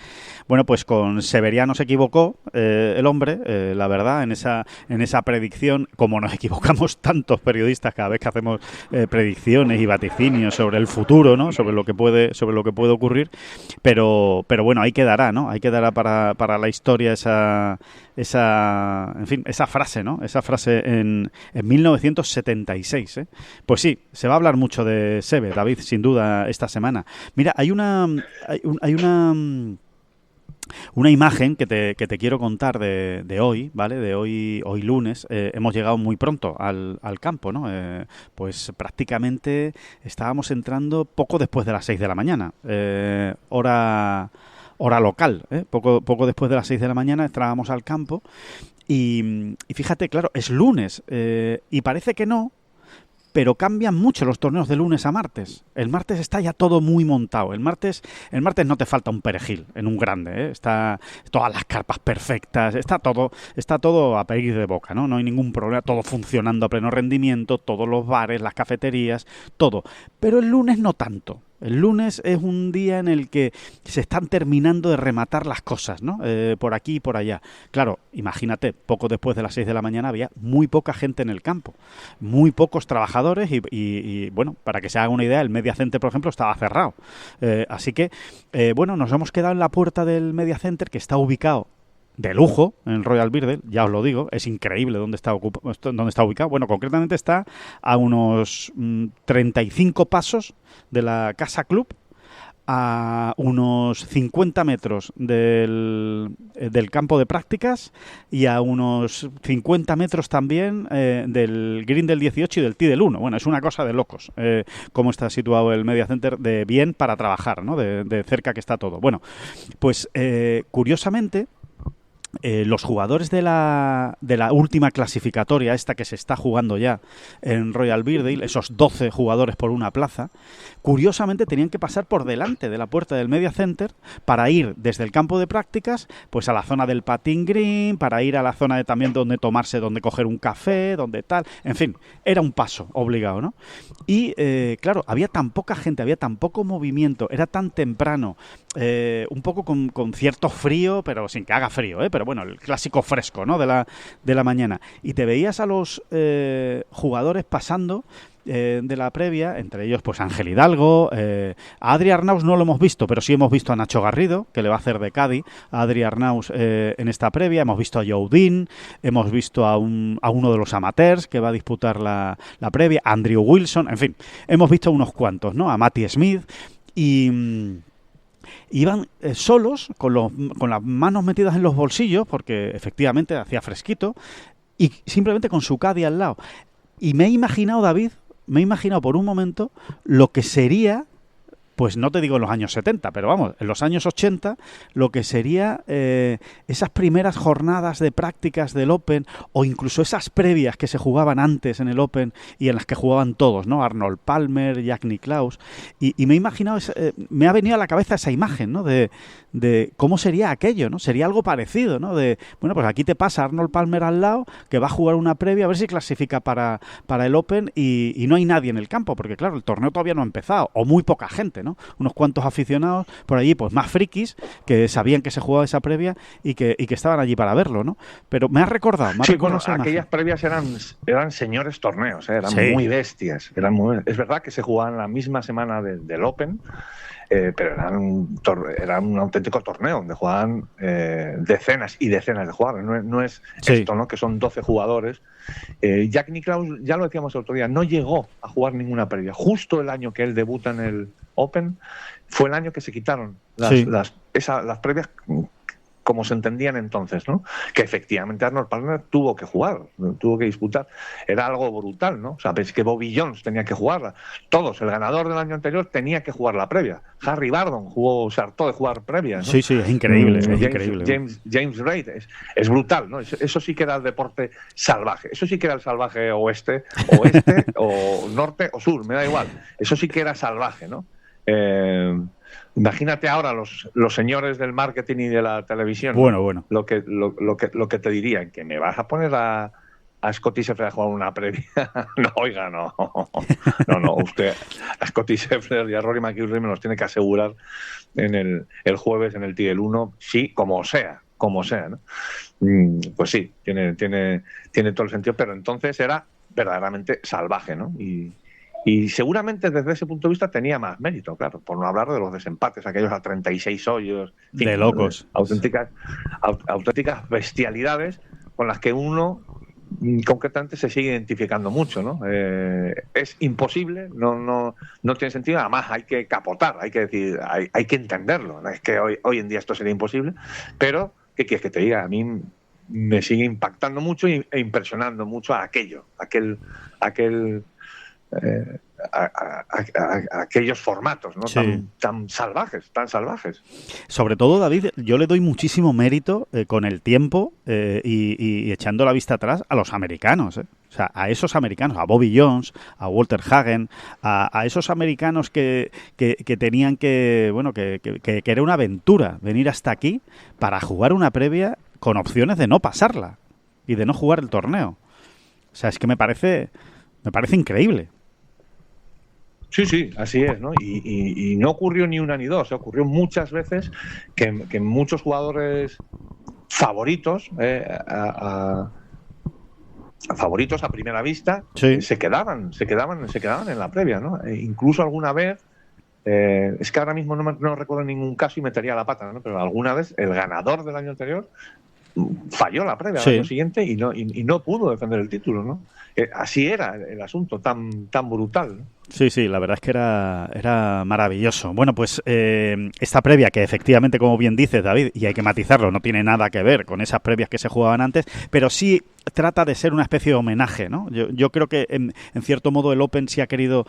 Bueno, pues con Severiano se equivocó el hombre, la verdad, en esa predicción, como nos equivocamos tantos periodistas cada vez que hacemos predicciones y vaticinios sobre el futuro, ¿no? Sobre lo que puede ocurrir, pero bueno, ahí quedará, ¿no? Ahí quedará para la historia esa frase, ¿no? Esa frase en 1976, Pues sí, se va a hablar mucho de Seve, David, sin duda, esta semana. Mira, hay una imagen que te quiero contar de hoy, ¿vale? De hoy lunes. Hemos llegado muy pronto al campo, ¿no? Pues prácticamente estábamos entrando poco después de las 6 de la mañana, hora local, poco después de las 6 de la mañana estábamos al campo y fíjate, claro, es lunes y parece que no, pero cambian mucho los torneos de lunes a martes. El martes está ya todo muy montado. El martes no te falta un perejil en un grande, Está todas las carpas perfectas, está todo a pedir de boca, ¿no? No hay ningún problema, todo funcionando a pleno rendimiento, todos los bares, las cafeterías, todo. Pero el lunes no tanto. El lunes es un día en el que se están terminando de rematar las cosas, ¿no? Por aquí y por allá. Claro, imagínate, poco después de las 6 de la mañana había muy poca gente en el campo, muy pocos trabajadores y bueno, para que se haga una idea, el Media Center, por ejemplo, estaba cerrado. Así que, bueno, nos hemos quedado en la puerta del Media Center, que está ubicado de lujo en Royal Birdell, ya os lo digo, es increíble dónde está ubicado. Bueno, concretamente está a unos 35 pasos de la Casa Club, a unos 50 metros del campo de prácticas y a unos 50 metros también del green del 18 y del tee del 1. Bueno, es una cosa de locos cómo está situado el Media Center, de bien para trabajar, ¿no? De cerca que está todo. Bueno, pues curiosamente, los jugadores de la última clasificatoria, esta que se está jugando ya en Royal Birdell, esos 12 jugadores por una plaza, curiosamente tenían que pasar por delante de la puerta del Media Center para ir desde el campo de prácticas pues a la zona del putting green, para ir a la zona también donde coger un café, donde tal, en fin, era un paso obligado, ¿no? Y claro, había tan poca gente, había tan poco movimiento, era tan temprano, un poco con cierto frío, pero sin que haga frío, pero bueno, el clásico fresco, ¿no? de la mañana. Y te veías a los jugadores pasando de la previa, entre ellos pues Ángel Hidalgo, a Adri Arnaus no lo hemos visto, pero sí hemos visto a Nacho Garrido, que le va a hacer de caddy a Adri Arnaus en esta previa, hemos visto a Joe Dean, hemos visto a uno de los amateurs que va a disputar la previa, a Andrew Wilson, en fin, hemos visto unos cuantos, ¿no? A Matty Smith y... iban solos, con las manos metidas en los bolsillos, porque efectivamente hacía fresquito, y simplemente con su caddy al lado. Y me he imaginado, David, por un momento lo que sería pues no te digo en los años 70, pero vamos, en los años 80, lo que sería esas primeras jornadas de prácticas del Open, o incluso esas previas que se jugaban antes en el Open y en las que jugaban todos, ¿no? Arnold Palmer, Jack Nicklaus, y me he imaginado, me ha venido a la cabeza esa imagen, ¿no? De cómo sería aquello, ¿no? Sería algo parecido, ¿no? De, bueno, pues aquí te pasa Arnold Palmer al lado, que va a jugar una previa, a ver si clasifica para el Open, y no hay nadie en el campo, porque claro, el torneo todavía no ha empezado, o muy poca gente, ¿no? Unos cuantos aficionados por allí, pues más frikis, que sabían que se jugaba esa previa y que estaban allí para verlo, ¿no? Pero me ha recordado, aquellas previas eran señores torneos, eran muy bestias, es verdad que se jugaban la misma semana del Open, pero era un auténtico torneo donde jugaban decenas y decenas de jugadores. No es esto, ¿no? Que son 12 jugadores. Jack Nicklaus, ya lo decíamos el otro día, no llegó a jugar ninguna previa. Justo el año que él debuta en el Open fue el año que se quitaron las previas como se entendían entonces, ¿no? Que efectivamente Arnold Palmer tuvo que jugar, tuvo que disputar. Era algo brutal, ¿no? O sea, es que Bobby Jones tenía que jugarla. Todos, el ganador del año anterior tenía que jugar la previa. Harry Bardon se hartó de jugar previa, ¿no? Sí, es increíble, increíble. James Reid es brutal, ¿no? Eso sí que era el deporte salvaje. Eso sí que era el salvaje oeste o norte o sur, me da igual. Eso sí que era salvaje, ¿no? Imagínate ahora los señores del marketing y de la televisión. Bueno. Lo que te dirían, que me vas a poner a Scottie Scheffler a jugar una previa. No, oiga, no. No, usted a Scottie Scheffler y a Rory McIlroy me los tiene que asegurar en el jueves en el Tier 1, sí, como sea, ¿no? Pues sí, tiene todo el sentido, pero entonces era verdaderamente salvaje, ¿no? Y seguramente desde ese punto de vista tenía más mérito, claro, por no hablar de los desempates, aquellos a 36 hoyos. De locos. Auténticas bestialidades con las que uno concretamente se sigue identificando mucho, ¿no? Es imposible, no tiene sentido, además hay que capotar, hay que decir, hay que entenderlo, ¿no? Es que hoy en día esto sería imposible, pero ¿qué quieres que te diga? A mí me sigue impactando mucho e impresionando mucho aquellos formatos, ¿no? Tan salvajes. Sobre todo, David, yo le doy muchísimo mérito con el tiempo y echando la vista atrás a los americanos, ¿eh? O sea, a esos americanos, a Bobby Jones, a Walter Hagen, a esos americanos que tenían que era una aventura venir hasta aquí para jugar una previa con opciones de no pasarla y de no jugar el torneo. O sea, es que me parece increíble. Sí, así es, ¿no? Y no ocurrió ni una ni dos, ocurrió muchas veces que muchos jugadores favoritos, favoritos a primera vista, se quedaban en la previa, ¿no? Incluso alguna vez, es que ahora mismo no recuerdo ningún caso y metería la pata, ¿no? Pero alguna vez el ganador del año anterior falló la previa al año siguiente y no pudo defender el título, ¿no? Así era el asunto, tan brutal, ¿no? Sí, la verdad es que era maravilloso. Bueno, pues esta previa, que efectivamente, como bien dices, David, y hay que matizarlo, no tiene nada que ver con esas previas que se jugaban antes, pero sí trata de ser una especie de homenaje, ¿no? Yo creo que en cierto modo el Open sí ha querido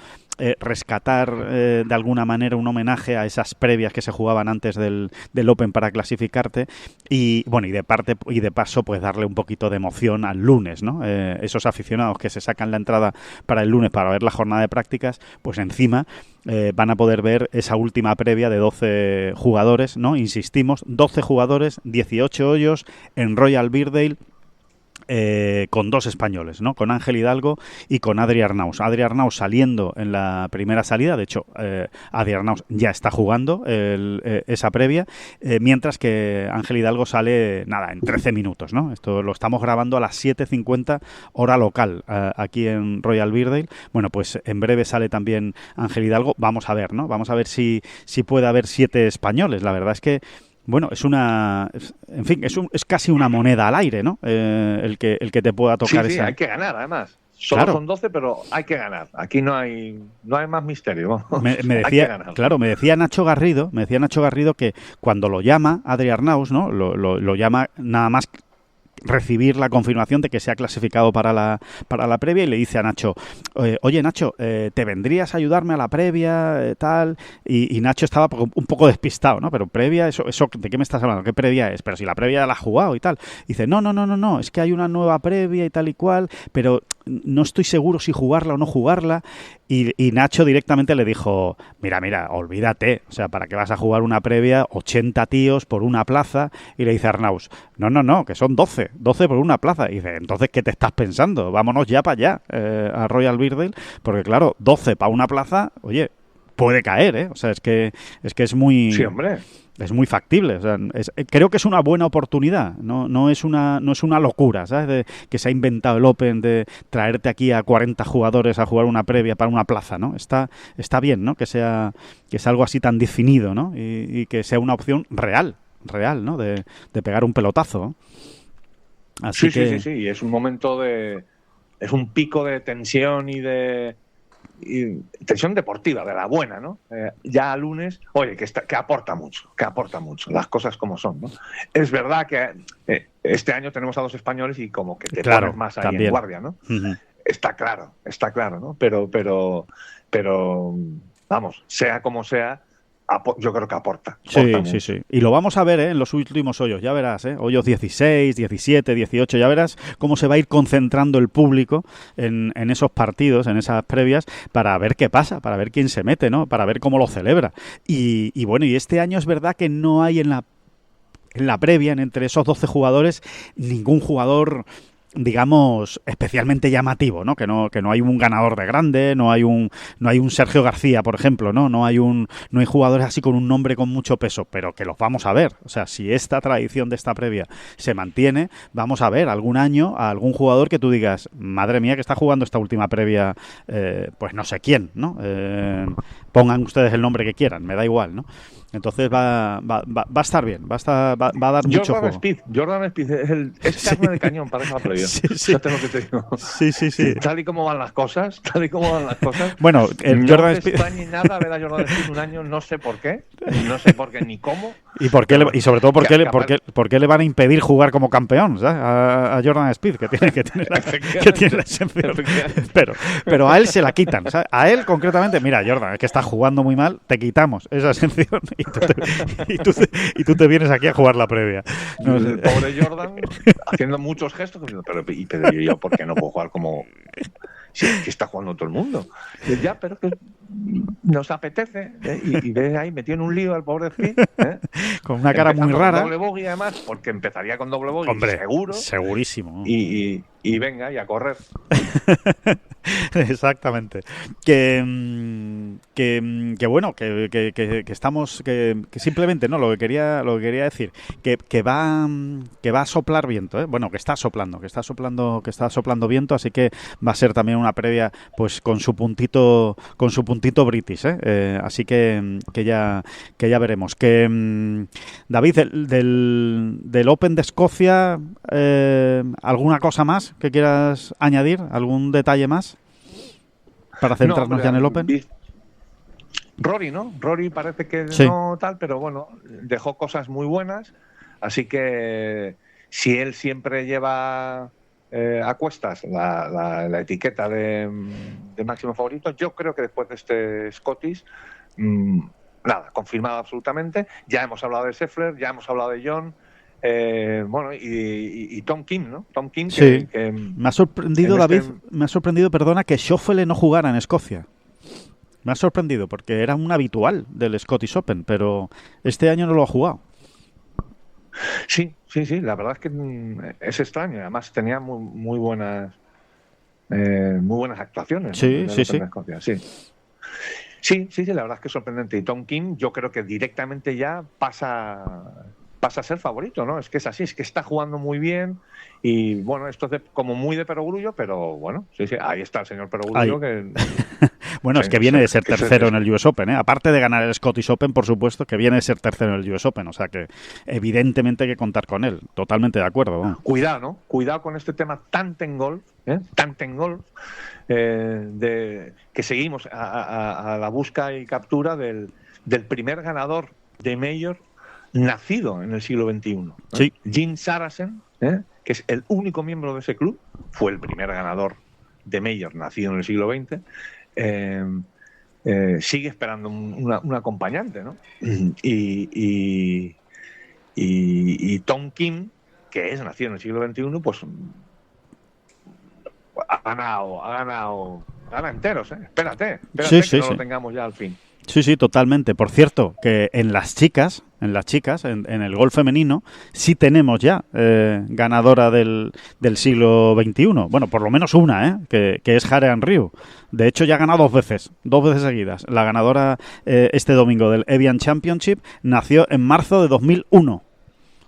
rescatar de alguna manera un homenaje a esas previas que se jugaban antes del Open para clasificarte y bueno, y de paso pues darle un poquito de emoción al lunes, ¿no? Esos aficionados que se sacan la entrada para el lunes para ver la jornada de prácticas, pues encima van a poder ver esa última previa de 12 jugadores, ¿no? Insistimos, 12 jugadores, 18 hoyos en Royal Birkdale, con dos españoles, ¿no? Con Ángel Hidalgo y con Adri Arnaus. Adri Arnaus saliendo en la primera salida, de hecho, Adri Arnaus ya está jugando esa previa, mientras que Ángel Hidalgo sale, en 13 minutos, ¿no? Esto lo estamos grabando a las 7:50 hora local, aquí en Royal Birkdale. Bueno, pues en breve sale también Ángel Hidalgo. Vamos a ver, ¿no? Vamos a ver si puede haber 7 españoles. La verdad es que bueno, es casi una moneda al aire, ¿no? El que te pueda tocar esa. Sí, hay que ganar, además. Solo son 12, pero hay que ganar. Aquí no hay más misterio. Me decía Nacho Garrido que cuando lo llama Adri Arnaus, ¿no? Lo llama nada más recibir la confirmación de que se ha clasificado para la previa, y le dice a Nacho, oye Nacho, ¿te vendrías a ayudarme a la previa, tal? Y Nacho estaba un poco despistado, ¿no? Pero previa, eso ¿de qué me estás hablando? ¿Qué previa es? Pero si la previa la has jugado y tal. Y dice, no, es que hay una nueva previa y tal y cual, pero no estoy seguro si jugarla o no jugarla. Y Nacho directamente le dijo, mira, olvídate, o sea, ¿para qué vas a jugar una previa? 80 tíos por una plaza. Y le dice a Arnaus, no, que son 12 por una plaza. Y dice, entonces, ¿qué te estás pensando? Vámonos ya para allá, a Royal Birkdale, porque claro, 12 para una plaza, oye, puede caer, ¿eh? O sea, es que es muy... Sí, hombre. Es muy factible, o sea, creo que es una buena oportunidad, no es una locura, ¿sabes? Que se ha inventado el Open de traerte aquí a 40 jugadores a jugar una previa para una plaza, ¿no? Está bien, ¿no? Que sea algo así tan definido, ¿no? Y que sea una opción real, ¿no? De pegar un pelotazo, ¿no? Así sí, y es un momento es un pico de tensión y tensión deportiva, de la buena, ¿no? Ya lunes, oye, que aporta mucho, las cosas como son, ¿no? Es verdad que este año tenemos a 2 españoles y como que te pones más ahí también en guardia, ¿no? Uh-huh. Está claro, ¿no? Pero vamos, sea como sea, yo creo que aporta. Sí. Y lo vamos a ver en los últimos hoyos, ya verás, hoyos 16, 17, 18, ya verás cómo se va a ir concentrando el público en esos partidos, en esas previas, para ver qué pasa, para ver quién se mete, ¿no? Para ver cómo lo celebra. Y bueno, y este año es verdad que no hay en la previa, entre esos 12 jugadores, ningún jugador, digamos, especialmente llamativo, ¿no? Que no hay un ganador de grande, no hay un Sergio García, por ejemplo, no hay jugadores así con un nombre con mucho peso, pero que los vamos a ver. O sea, si esta tradición de esta previa se mantiene, vamos a ver algún año a algún jugador que tú digas, madre mía, que está jugando esta última previa, pues no sé quién, ¿no? Pongan ustedes el nombre que quieran, me da igual, ¿no? Entonces va a estar bien, va a dar mucho juego. Jordan Spieth es carne de cañón para esa previa. Sí. Fíjate lo que te digo. Sí. Tal y como van las cosas. Bueno, no Jordan me Spieth... extraña nada ver a Jordan Spieth un año, no sé por qué ni cómo. Y sobre todo por qué le van a impedir jugar como campeón, ¿sabes? A Jordan Spieth, que tiene la exención. Pero a él se la quitan, ¿sabes? A él concretamente, mira, Jordan, es que estás jugando muy mal, te quitamos esa exención y tú te vienes aquí a jugar la previa. No, el pobre Jordan haciendo muchos gestos, pero yo ¿por qué no puedo jugar como si está jugando todo el mundo? Ya, pero que nos apetece, y ves ahí metido en un lío al pobre Spieth, con una cara muy rara. Con doble bogey además, porque empezaría con doble bogey, hombre, seguro. Segurísimo. Y venga, y a correr. Exactamente. Que bueno, que estamos, que simplemente, no, lo que quería decir, que va a soplar viento, bueno, que está soplando viento, así que va a ser también una previa, pues con su puntito british, así que ya veremos. Que David, del Open de Escocia, ¿alguna cosa más que quieras añadir? ¿Algún detalle más para centrarnos ya en el Open? Rory, ¿no? Rory parece que sí. No tal, pero bueno, dejó cosas muy buenas, así que si él siempre lleva a cuestas la etiqueta de máximo favorito, yo creo que después de este Scottish, nada, confirmado absolutamente. Ya hemos hablado de Scheffler, ya hemos hablado de John, bueno, y Tom Kim, ¿no? Tom Kim, sí. que me ha sorprendido, David, perdona, que Schauffele no jugara en Escocia. Me ha sorprendido porque era un habitual del Scottish Open, pero este año no lo ha jugado. Sí, la verdad es que es extraño. Además tenía muy buenas actuaciones. Sí, ¿no? sí. Escocia, sí, la verdad es que es sorprendente. Y Tom Kim, yo creo que directamente ya pasa a ser favorito, ¿no? Es que es así, es que está jugando muy bien. Y bueno, esto es como muy de perogrullo, pero bueno, sí, ahí está el señor perogrullo que... Bueno, es que viene de ser tercero en el US Open, aparte de ganar el Scottish Open, por supuesto, que viene de ser tercero en el US Open, o sea que evidentemente hay que contar con él, totalmente de acuerdo. ¿no? Cuidado, ¿no? Cuidado con este tema Tantengolf, de que seguimos a la busca y captura del primer ganador de Major nacido en el siglo XXI. Sí. Jim Sarazen, que es el único miembro de ese club, fue el primer ganador de Major nacido en el siglo XX, sigue esperando un acompañante, ¿no? Y Tom Kim, que es nacido en el siglo XXI, pues gana enteros, ¿eh? Espérate Sí, que no sí. lo tengamos ya al fin. Sí, sí, totalmente. Por cierto, que en las chicas, en el golf femenino, sí tenemos ya ganadora del siglo XXI. Bueno, por lo menos una, que es Harean Ryu. De hecho, ya ha ganado dos veces seguidas. La ganadora este domingo del Evian Championship nació en marzo de 2001.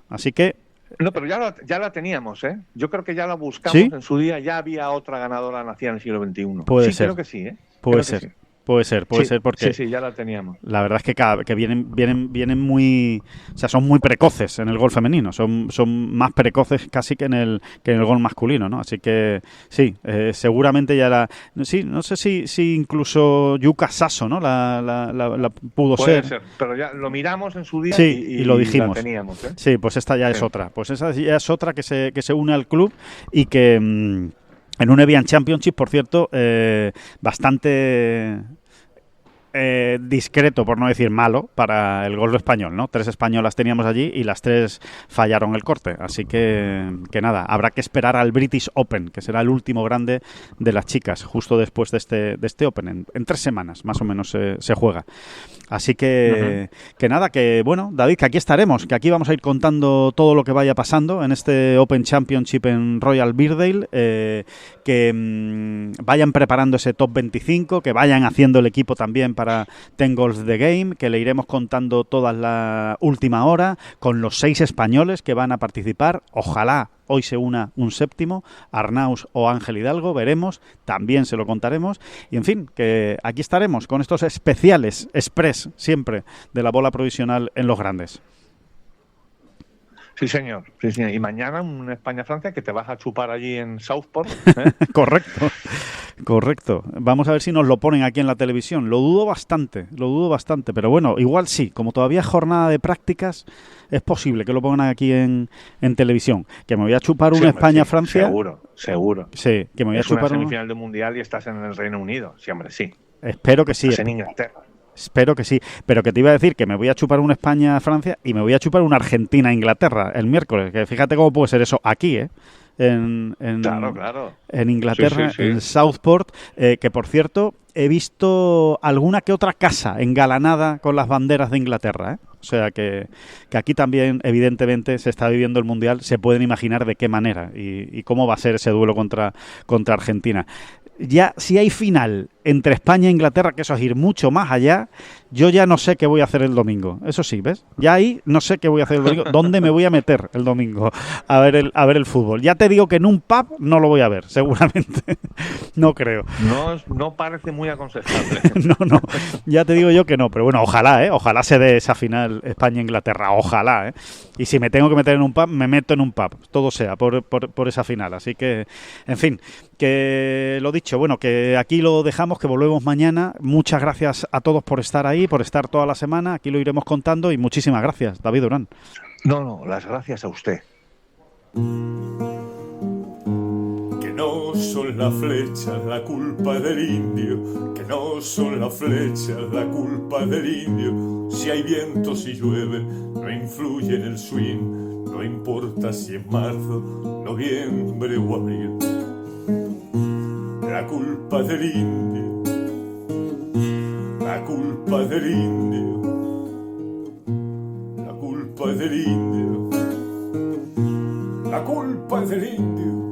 Así que... No, pero ya la teníamos, ¿eh? Yo creo que ya la buscamos. ¿Sí? En su día, ya había otra ganadora nacida en el siglo XXI. Puede sí, ser. Creo que sí, ¿eh? Puede Creo que ser. sí. Puede ser, porque Sí, ya la teníamos. la verdad es que vienen muy, o sea, son muy precoces en el golf femenino, son más precoces casi que en el golf masculino, ¿no? Así que sí, seguramente ya sí, no sé si incluso Yuka Saso, ¿no? La pudo Puede ser. ser, pero ya lo miramos en su día Sí, y lo dijimos. la teníamos, ¿eh? Sí, pues esta ya es otra. Pues esa ya es otra que se une al club y que en un Evian Championship, por cierto, bastante discreto, por no decir malo, para el golf español, ¿no? 3 españolas teníamos allí y las 3 fallaron el corte. Así que nada, habrá que esperar al British Open, que será el último grande de las chicas, justo después de este Open. En 3 semanas, más o menos, se juega. Así que nada, que bueno, David, que aquí estaremos, que aquí vamos a ir contando todo lo que vaya pasando en este Open Championship en Royal Beardale, que vayan preparando ese top 25, que vayan haciendo el equipo también para Ten Golf The Game, que le iremos contando toda la última hora, con los 6 españoles que van a participar. Ojalá hoy se una un séptimo, Arnaus o Ángel Hidalgo, veremos, también se lo contaremos. Y en fin, que aquí estaremos con estos especiales, express, siempre, de la bola provisional en los grandes. Sí, señor. Y mañana un España-Francia que te vas a chupar allí en Southport. Correcto. Vamos a ver si nos lo ponen aquí en la televisión. Lo dudo bastante, pero bueno, igual sí. Como todavía es jornada de prácticas, es posible que lo pongan aquí en televisión. Que me voy a chupar una España-Francia. Seguro. Sí, que me voy a chupar una semifinal de Mundial y estás en el Reino Unido. Sí, hombre, sí. Espero que sí. Estás en Inglaterra. Espero que sí, pero que te iba a decir que me voy a chupar una España-Francia y me voy a chupar una Argentina-Inglaterra el miércoles, que fíjate cómo puede ser eso aquí, Claro. En Inglaterra, sí. en Southport, que por cierto he visto alguna que otra casa engalanada con las banderas de Inglaterra, O sea que aquí también evidentemente se está viviendo el Mundial, se pueden imaginar de qué manera y cómo va a ser ese duelo contra Argentina. Ya si hay final entre España e Inglaterra, que eso es ir mucho más allá, yo ya no sé qué voy a hacer el domingo. Eso sí, ¿ves? Ya ahí no sé qué voy a hacer el domingo. ¿Dónde me voy a meter el domingo a ver el fútbol? Ya te digo que en un pub no lo voy a ver, seguramente. No creo. No parece muy aconsejable. No. Ya te digo yo que no. Pero bueno, ojalá, Ojalá se dé esa final España-Inglaterra. Ojalá, Y si me tengo que meter en un pub, me meto en un pub. Todo sea por esa final. Así que, en fin, que lo dicho, bueno, que aquí lo dejamos, que volvemos mañana. Muchas gracias a todos por estar ahí, por estar toda la semana. Aquí lo iremos contando y muchísimas gracias, David Durán. No, las gracias a usted. Que no son las flechas la culpa del indio, que no son las flechas la culpa del indio. Si hay viento, si llueve, no influye en el swing, no importa si es marzo, noviembre o abril. La culpa del indio, la culpa del indio, la culpa del indio, la culpa del indio.